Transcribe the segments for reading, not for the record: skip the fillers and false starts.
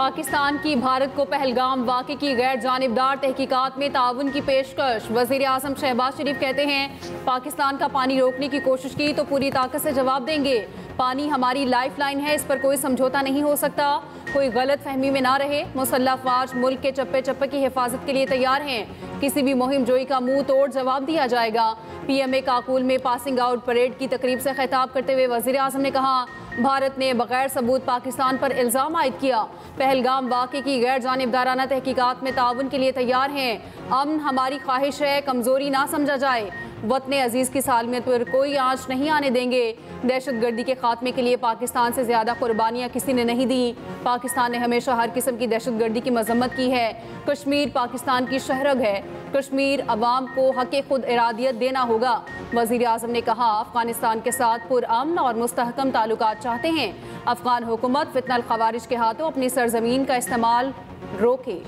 पाकिस्तान की भारत को पहलगाम वाक़े की गैर जानिबदार तहकीकात में ताउन की पेशकश। वज़ीर आज़म शहबाज शरीफ कहते हैं पाकिस्तान का पानी रोकने की कोशिश की तो पूरी ताकत से जवाब देंगे। पानी हमारी लाइफ लाइन है, इस पर कोई समझौता नहीं हो सकता। कोई गलत फहमी में ना रहे। मुसल्लह अफवाज मुल्क के चप्पे चप्पे की हिफाजत के लिए तैयार हैं। किसी भी मुहिम जोई का मुंह तोड़ जवाब दिया जाएगा। PMA काकुल में पासिंग आउट परेड की तकरीब से खिताब करते हुए वज़ीर आज़म ने कहा भारत ने बगैर सबूत पाकिस्तान पर इल्ज़ाम आयद किया। पहलगाम वाक़े की गैर जानिबदाराना तहकीकात में ताउन के लिए तैयार हैं। अमन हमारी ख्वाहिश है, कमज़ोरी ना समझा जाए। वतन अजीज़ की सालमियत पर कोई आँच नहीं आने देंगे। दहशत गर्दी के खात्मे के लिए पाकिस्तान से ज़्यादा कुर्बानियाँ किसी ने नहीं दी। पाकिस्तान ने हमेशा हर किस्म की दहशत गर्दी की मजम्मत की है। कश्मीर पाकिस्तान की शहरग है। कश्मीर अवाम को हक़ खुद इरादियत देना होगा। वज़ीर आज़म ने कहा अफ़गानिस्तान के साथ पुरअमन और मुस्तहकम ताल्लुकात चाहते हैं। अफ़गान हुकूमत फितनल ख़वारिज के हाथों अपनी सरजमीन का इस्तेमाल रोके।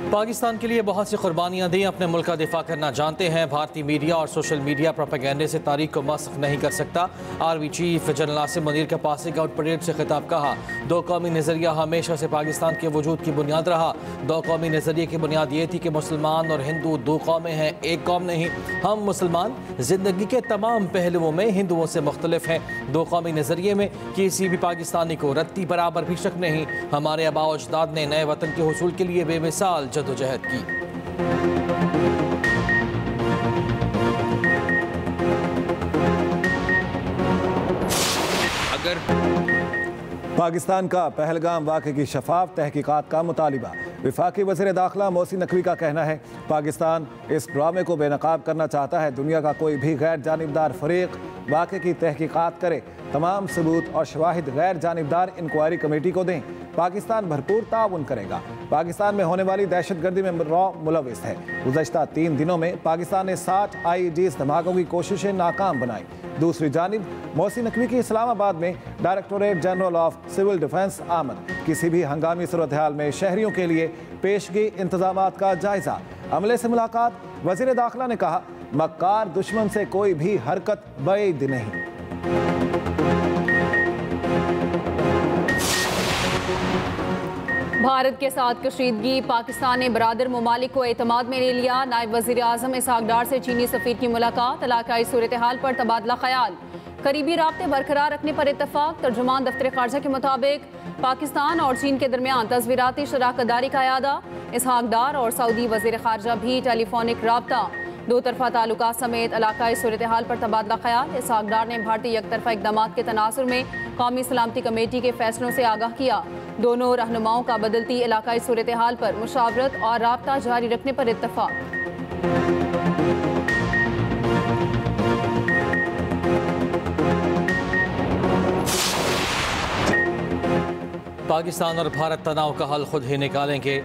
पाकिस्तान के लिए बहुत सी कुर्बानियाँ दी, अपने मुल्क का दिफा करना जानते हैं। भारतीय मीडिया और सोशल मीडिया प्रोपेगेंडे से तारीख को मस्ख नहीं कर सकता। Army chief general Asim Munir का पासिंग आउट परेड से खिताब। कहा दो कौमी नज़रिया हमेशा से पाकिस्तान के वजूद की बुनियाद रहा। दो कौमी नज़रिए की बुनियाद ये थी कि मुसलमान और हिंदू दो कौमें हैं, एक कौम नहीं। हम मुसलमान ज़िंदगी के तमाम पहलुओं में हिंदुओं से मुख्तलिफ हैं। दो कौमी नज़रिए में किसी भी पाकिस्तानी को रत्ती बराबर भी शक नहीं। हमारे आबा अजदाद ने नए वतन के हुसूल के लिए बेमिसाल जद्दोजहद की। अगर पाकिस्तान का पहलगाम वाक़े की शफाफ तहकीकात का मुतालिबा। वफाकी वज़ीर दाखिला मोहसिन नकवी का कहना है पाकिस्तान इस ड्रामे को बेनकाब करना चाहता है। दुनिया का कोई भी गैर जानिबदार फरीक वाक़े की तहकीकात करे, तमाम सबूत और शवाहिद गैर जानिबदार इंक्वायरी कमेटी को दें। पाकिस्तान भरपूर ताउन करेगा। पाकिस्तान में होने वाली दहशत गर्दी में रॉ मुलविस है। गुज़श्ता 3 दिनों में पाकिस्तान ने 60 IEDs धमाकों की कोशिशें नाकाम बनाई। दूसरी जानिब मोहसिन नकवी की इस्लामाबाद में Directorate General of Civil Defence आमद। किसी भी हंगामी सूरत हाल में शहरियों के लिए पेशगी इंतजामात का जायजा। अमले से मुलाकात। वज़ीर दाखिला ने कहा मक्कार दुश्मन से कोई भी हरकत बैद नहीं। भारत के साथ कशीदगी। पाकिस्तान ने बरादर ममालिक को एतमाद में ले लिया। नायब वज़ीर आज़म इसहाक डार से चीनी सफ़ीर की मुलाकात। इलाकाई सूरत हाल पर तबादला ख्याल। करीबी राब्ते बरकरार रखने पर इत्तफाक। तर्जुमान दफ्तर ख़ारजा के मुताबिक पाकिस्तान और चीन के दरमियान तस्वीराती शराकतदारी का यादा। इसहाक डार और सऊदी वज़ीर ख़ारजा भी टेलीफोनिक राब्ता। दो तरफा ताल्लुकात समेत इलाकाई सूरत हाल पर तबादला ख्याल। इसहाक डार ने भारतीय यकतरफा इक़दामात के तनासुर में कौमी सलामती कमेटी के फैसलों से आगाह किया। दोनों रहनुमाओं का बदलती इलाकाई सूरत हाल पर मुशावरत और राब्ता जारी रखने पर इत्तफाक। पाकिस्तान और भारत तनाव का हल खुद ही निकालेंगे।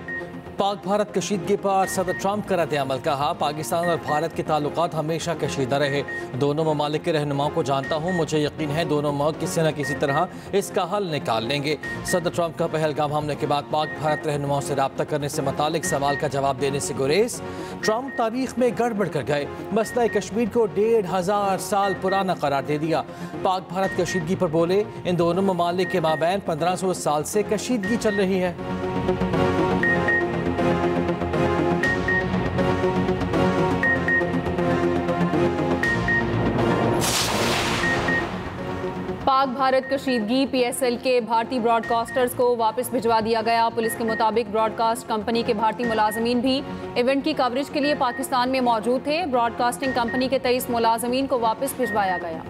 पाक भारत कशीदगी पर सदर ट्रंप का रद्द-ए-अमल। कहा पाकिस्तान और भारत के ताल्लुकात हमेशा कशीदा रहे। दोनों ममालिक के रहनुमाओं को जानता हूँ, मुझे यकीन है दोनों मुल्क किसी न किसी तरह इसका हल निकाल लेंगे। सदर ट्रंप का पहलगाम हमले के बाद पाक भारत रहनुमाओं से रब्ता करने से मुतालिक सवाल का जवाब देने से गुरेज। ट्रंप तारीख में गड़बड़ कर गए। मसला कश्मीर को 1500 साल पुराना करार दे दिया। पाक भारत कशीदगी पर बोले इन दोनों ममालिक के माबैन 1500 साल से कशीदगी चल रही है। पाक भारत कशीदगी। PSL के भारतीय ब्रॉडकास्टर्स को वापस भिजवा दिया गया। पुलिस के मुताबिक ब्रॉडकास्ट कंपनी के भारतीय मुलाजमीन भी इवेंट की कवरेज के लिए पाकिस्तान में मौजूद थे। ब्रॉडकास्टिंग कंपनी के 23 मुलाजमीन को वापस भिजवाया गया।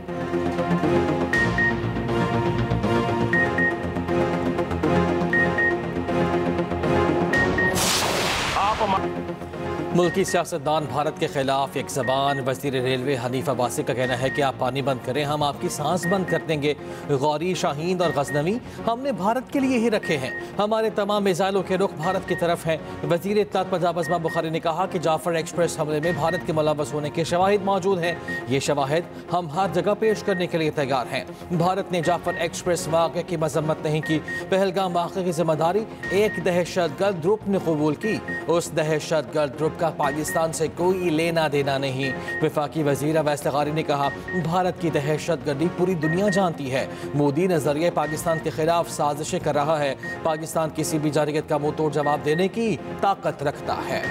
मुल्की सियासतदान भारत के खिलाफ एक ज़बान। वज़ीर रेलवे हनीफ अब्बासी का कहना है कि आप पानी बंद करें, हम आपकी सांस बंद कर देंगे। गौरी, शाहीन और गजनवी हमने भारत के लिए ही रखे हैं। हमारे तमाम मिसाइलों के रुख भारत की तरफ हैं। वज़ीर इत्तलात पंजाब अज़मा बुखारी ने कहा कि जाफर एक्सप्रेस हमले में भारत के मुलव्वस होने के शवाहिद मौजूद हैं। ये शवाहिद हम हर जगह पेश करने के लिए तैयार हैं। भारत ने जाफर एक्सप्रेस वाक़े की मजम्मत नहीं की। पहलगाम वाक़े की जिम्मेदारी एक दहशतगर्द ग्रुप ने कबूल की। उस दहशतगर्द गर्द ग्रुप का पाकिस्तान से कोई लेना देना नहीं। वफाकी वजीर अवैस लगारी ने कहा, भारत की दहशतगर्दी पूरी दुनिया जानती है। मोदी नजरिए पाकिस्तान के खिलाफ साजिशें कर रहा है। पाकिस्तान किसी भी जारयत का मुंह तोड़ जवाब देने की ताकत रखता है।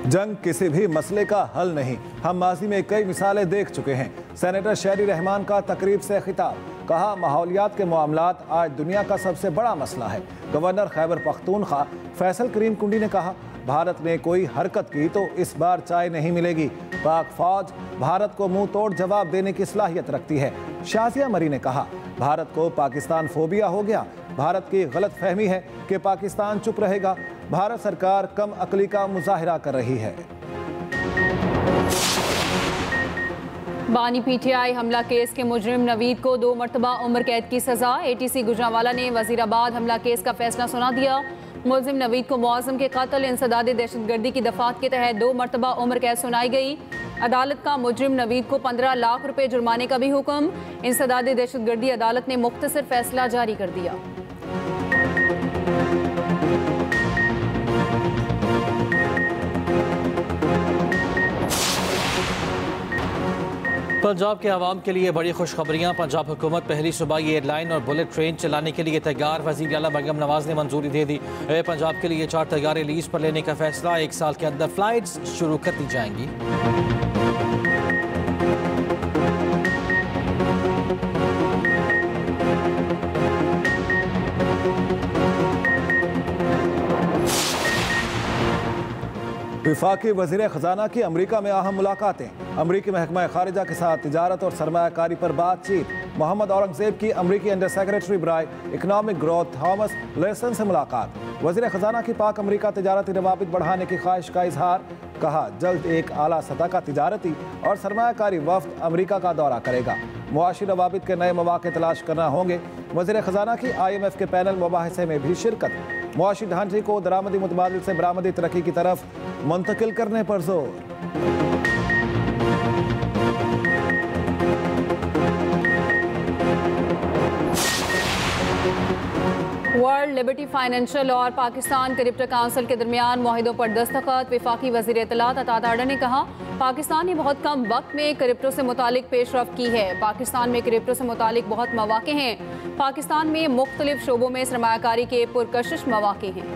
जंग किसी भी मसले का हल नहीं, हम माजी में कई मिसालें देख चुके हैं। सेनेटर शहरी रहमान का तकरीब से खिताब, कहा माहौलियात के मामलात आज दुनिया का सबसे बड़ा मसला है। गवर्नर खैबर पख्तूनख्वा फैसल करीम कुंडी ने कहा, भारत ने कोई हरकत की तो इस बार चाय नहीं मिलेगी। पाक फौज भारत को मुंह तोड़ जवाब देने की सलाहियत रखती है। शाजिया मरी ने कहा, भारत को पाकिस्तान फोबिया हो गया। भारत की गलत फहमी है कि पाकिस्तान चुप रहेगा। भारत सरकार कम अकली का मुजाहिरा कर रही है। बानी पीटीआई हमला केस के मुजरिम नवीद को 2 मरतबा उम्र कैद की सजा। एटीसी गुजरांवाला ने वजीराबाद हमला केस का फैसला सुना दिया। मुलजिम नवीद को मुआज़म के कत्ल इंसदाद दहशतगर्दी की दफात के तहत 2 मरतबा उम्र कैद सुनाई गई। अदालत का मुजरिम नवीद को 15 लाख रुपए जुर्माने का भी हुक्म। इंसदाद दहशतगर्दी अदालत ने मुख्तसर फैसला जारी कर दिया। पंजाब के आवाम के लिए बड़ी खुशखबरियां। पंजाब हुकूमत पहली सूबाई एयरलाइन और बुलेट ट्रेन चलाने के लिए तैयार। वज़ीर आला मरियम नवाज ने मंजूरी दे दी। पंजाब के लिए 4 तैयारे लीज पर लेने का फैसला। 1 साल के अंदर फ्लाइट्स शुरू कर दी जाएंगी। वफाकी वज़ीर ख़जाना की अमरीका में अहम मुलाकातें। अमरीकी महकमा खारिजा के साथ तिजारत और सरमायाकारी पर बातचीत। मोहम्मद औरंगज़ेब की अमरीकी अंडर सेक्रेटरी बराए इकनॉमिक ग्रोथ थॉमस लेसन से मुलाकात। वज़ीर ख़जाना की पाक अमरीका तिजारती रवाबित बढ़ाने की ख्वाहिश का इजहार। कहा, जल्द एक आला सतह का तिजारती और सरमायाकारी वफ्द अमरीका का दौरा करेगा। मुआशी रवाबित के नए मौके तलाश करना होंगे। वज़ीर ख़जाना की IMF के पैनल मुबाहिसे में भी शिरकत। मुआशी ढांचे को दरामदी मुतबादिल से बरामदी तरक्की की तरफ मुंतकिल करने पर जोर। वर्ल्ड लिबर्टी फाइनेंशियल और पाकिस्तान क्रिप्टो काउंसिल के दरमियान मुआहिदों पर दस्तखत। वफाकी वज़ीर इत्तलात अता दाड़ा ने कहा, पाकिस्तान ने बहुत कम वक्त में क्रिप्टो से मुतालिक पेशरफ्त की है। पाकिस्तान में क्रिप्टो से मुतालिक बहुत मौके हैं। पाकिस्तान में मुख्तलिफ शोबों में सरमायाकारी के पुरकशिश मौके हैं।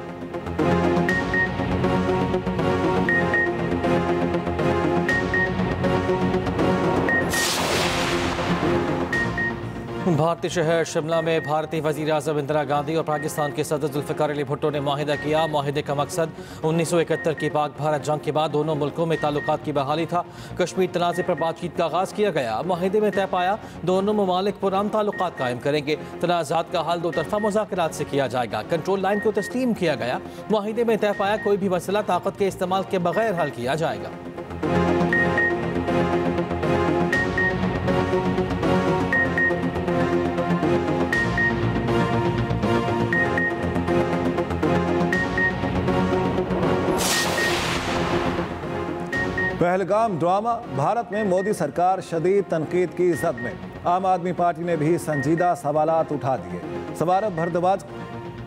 भारतीय शहर शिमला में भारतीय वज़ीर आज़म इंदिरा गांधी और पाकिस्तान के सदर जुल्फ़िकार अली भुट्टो ने मुआहिदा किया। मुआहिदे का मकसद 1971 की पाक भारत जंग के बाद दोनों मुल्कों में ताल्लुकात की बहाली था। कश्मीर तनाज़े पर बातचीत का आगाज़ किया गया। मुआहिदे में तय पाया दोनों ममालिक पुरान ताल्लुकात कायम करेंगे। तनाज़ात का हल 2 तरफ़ा मुज़ाकरात से किया जाएगा। कंट्रोल लाइन को तस्लीम किया गया। मुआहिदे में तय पाया कोई भी मसला ताकत के इस्तेमाल के बगैर हल किया जाएगा। पहलगाम ड्रामा, भारत में मोदी सरकार शदीद तनकीद की जद में। आम आदमी पार्टी ने भी संजीदा सवालात उठा दिए। सवारत भरद्वाज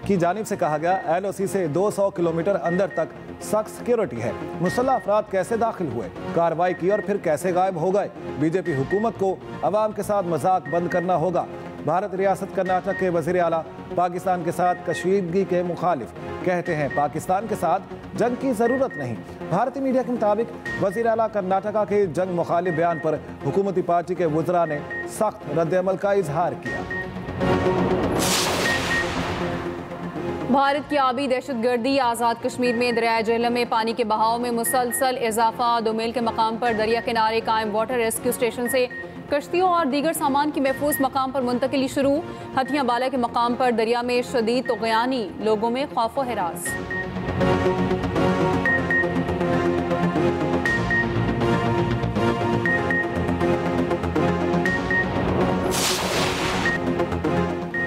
की जानिब से कहा गया, LOC से 200 किलोमीटर अंदर तक सख्त सिक्योरिटी है। मुसल्लह अफराद कैसे दाखिल हुए, कार्रवाई की और फिर कैसे गायब हो गए। बीजेपी हुकूमत को अवाम के साथ मजाक बंद करना होगा। भारत रियासत कर्नाटक के वज़ीर आला पाकिस्तान के साथ कशीदगी के मुखालिफ, कहते हैं पाकिस्तान के साथ जंग की ज़रूरत नहीं। भारतीय मीडिया के मुताबिक वज़ीर आला कर्नाटका के जंग मुखालिफ बयान पर हुकूमती पार्टी के वज़रा ने सख्त रद्द-ए-अमल का इजहार किया। भारत की आबी दहशतगर्दी। आज़ाद कश्मीर में दरिया झेलम में पानी के बहाव में मुसलसल इजाफा। 2 मील के मकाम पर दरिया किनारे कायम वाटर रेस्क्यू स्टेशन से कश्तियों और दीगर सामान की महफूज मकाम पर मुंतकिली शुरू। हथियां बाला के मकाम पर दरिया में शदीद तुग़यानी, लोगों में खौफ व हिरास।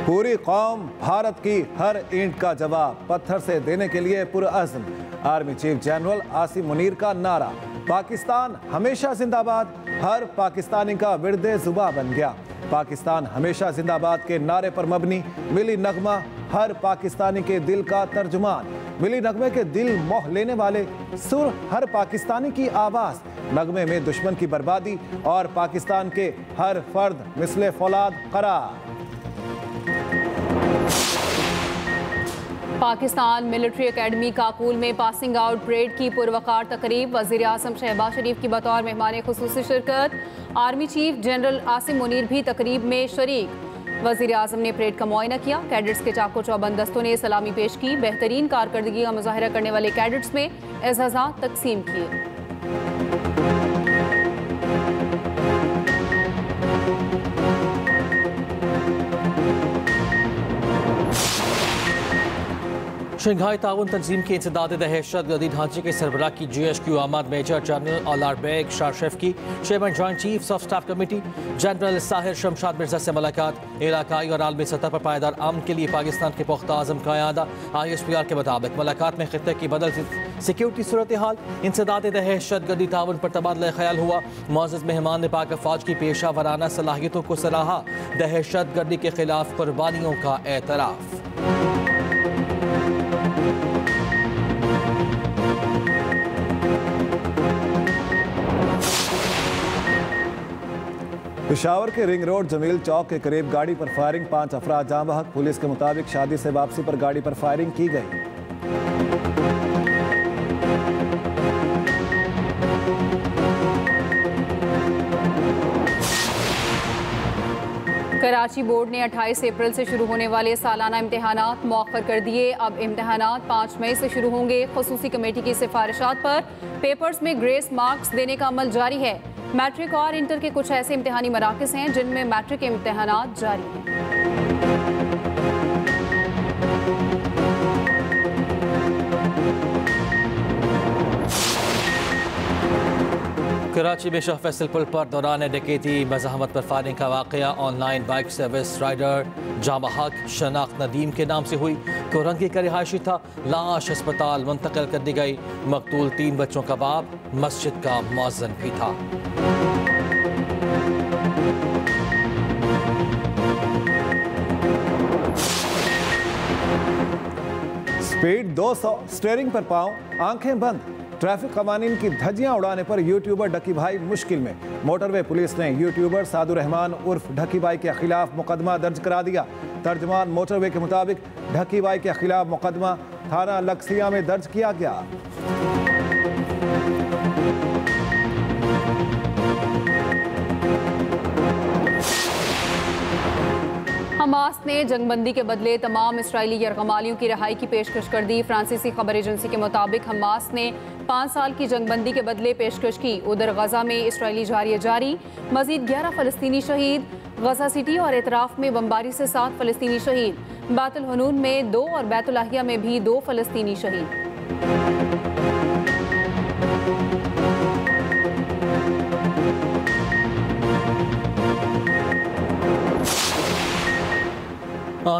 पूरी कौम भारत की हर ईंट का जवाब पत्थर से देने के लिए पुरअज़्म। Army chief general Asim Munir का नारा, पाकिस्तान हमेशा जिंदाबाद, हर पाकिस्तानी का विर्दे जुबा बन गया। पाकिस्तान हमेशा जिंदाबाद के नारे पर मबनी मिली नगमा हर पाकिस्तानी के दिल का तर्जुमान। मिली नगमे के दिल मोह लेने वाले सुर हर पाकिस्तानी की आवाज। नगमे में दुश्मन की बर्बादी और पाकिस्तान के हर फर्द मिसले फौलाद करार। पाकिस्तान मिलिट्री एकेडमी काकूल में पासिंग आउट परेड की पुरवकार तकरीब। वज़ीर आज़म शहबाज शरीफ की बतौर मेहमान खुसूसी शिरकत। Army chief general Asim Munir भी तकरीब में शरीक। वज़ीर आज़म ने परेड का मुआयना किया। कैडेट्स के चाको चौबंद दस्तों ने सलामी पेश की। बेहतरीन कारकर्दगी का मुजाहरा करने वाले कैडेट्स में एजाज़ात तकसीम किए। शंघाई ताउन तंजीम के इंसदाद दहशतगर्दी ढांचे के सरबराह की GHQ आमद मेजर जनरल अलार बेग शारशेफ की chairman joint chiefs of staff committee general Sahir Shamshad Mirza से मुलाकात। इलाकाई और आलमी सतह पर पायदार अमन के लिए पाकिस्तान के पुख्ता आज़म का यादा। ISPR के मुताबिक मुलाकात में खित्ते की बदलती सिक्योरिटी सूरत हाल, इंसदाद दहशतगर्दी ताउन पर तबादला ख्याल हुआ। मुअज़्ज़ज़ मेहमान ने पाक अफवाज की पेशा वराना सलाहियतों को सराहा। दहशतगर्दी के खिलाफ कुर्बानियों का एतराफ़। पेशावर के रिंग रोड जमील चौक के करीब गाड़ी पर फायरिंग, 5 अफराद जाँ बहक। पुलिस के मुताबिक शादी से वापसी पर गाड़ी पर फायरिंग की गई। कराची बोर्ड ने 28 अप्रैल से शुरू होने वाले सालाना इम्तहानात मौखर कर दिए। अब इम्तहानात 5 मई से शुरू होंगे। खुसूसी कमेटी की सिफारिशात पर पेपर्स में ग्रेस मार्क्स देने का अमल जारी है। मैट्रिक और इंटर के कुछ ऐसे इम्तहानी मराकज़ हैं जिनमें मैट्रिक इम्तहानात जारी हैं। कराची में शाह फैसल पुल पर दौरान डकैती मज़ाहमत पर फायरिंग का वाक़या। ऑनलाइन बाइक सर्विस राइडर जाँ बहक शनाख्त नदीम के नाम से हुई। कोरंगी का रिहायशी था। लाश अस्पताल मुंतकिल कर दी गई। मकतूल 3 बच्चों का बाप मस्जिद का मुअज्जिन भी था। स्पीड 200, स्टीयरिंग पर पांव, आंखें बंद। ट्रैफिक कवानीन की धज्जियां उड़ाने पर यूट्यूबर ढकी भाई मुश्किल में। मोटरवे पुलिस ने यूट्यूबर सादुर रहमान उर्फ ढकी भाई के खिलाफ मुकदमा दर्ज करा दिया। तर्जमान मोटरवे के मुताबिक ढकी भाई के खिलाफ मुकदमा थाना लक्सिया में दर्ज किया गया। हमास ने जंगबंदी के बदले तमाम इसराइली यरगमालियों की रिहाई की पेशकश कर दी। फ्रांसीसी खबर एजेंसी के मुताबिक हमास ने 5 साल की जंगबंदी के बदले पेशकश की। उधर गजा में इसराइली जारी जारी मजीद 11 फ़लस्तीनी शहीद। गजा सिटी और एतराफ़ में बमबारी से 7 फ़लस्तीनी शहीद। बैतुल हनून में 2 और बैतुल में भी 2 फ़लस्तीनी शहीद।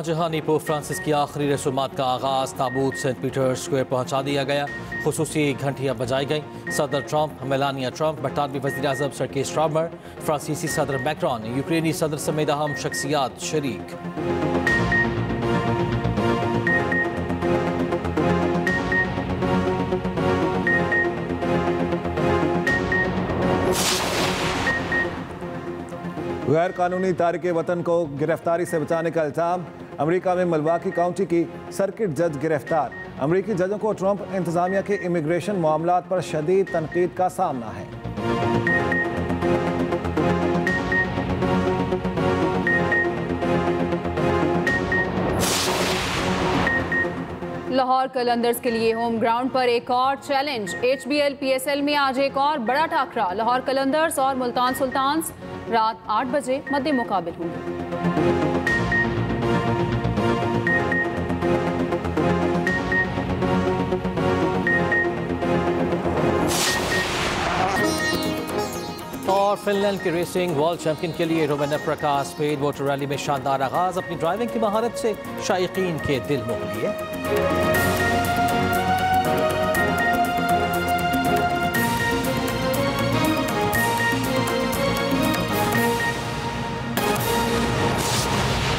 जहानी पोप फ्रांसिस की आखिरी रसूमात का आगाज़। ताबूत सेंट पीटर स्क्वायर पहुंचा दिया गया। खुसूसी घंटियां बजाई गईं। सदर ट्रंप, मेलानिया ट्रंप, बरतानवी वज़ीर आज़म सरकी स्टारमर, फ्रांसीसी सदर मैक्रोन, यूक्रेनी सदर समेत अहम शख्सियात शरीक। गैर कानूनी तारिक वतन को गिरफ्तारी से बचाने का इल्जाम। अमेरिका में मिल्वाकी काउंटी की सर्किट जज गिरफ्तार। अमेरिकी जजों को ट्रंप इंतजामिया के इमिग्रेशन मामलात पर शदीद तनकीद का सामना है। लाहौर कलंदर्स के लिए होम ग्राउंड पर एक और चैलेंज। HBL PSL में आज एक और बड़ा टाकरा। लाहौर कलंदर्स और मुल्तान सुल्तान्स रात 8 बजे मद्दे मुकाबिल होंगे। और फिनलैंड की रेसिंग वर्ल्ड चैंपियन के लिए रोमेना प्रकाश स्पीड मोटर रैली में शानदार आगाज। अपनी ड्राइविंग की महारत से शायकीन के दिल मोह लिए।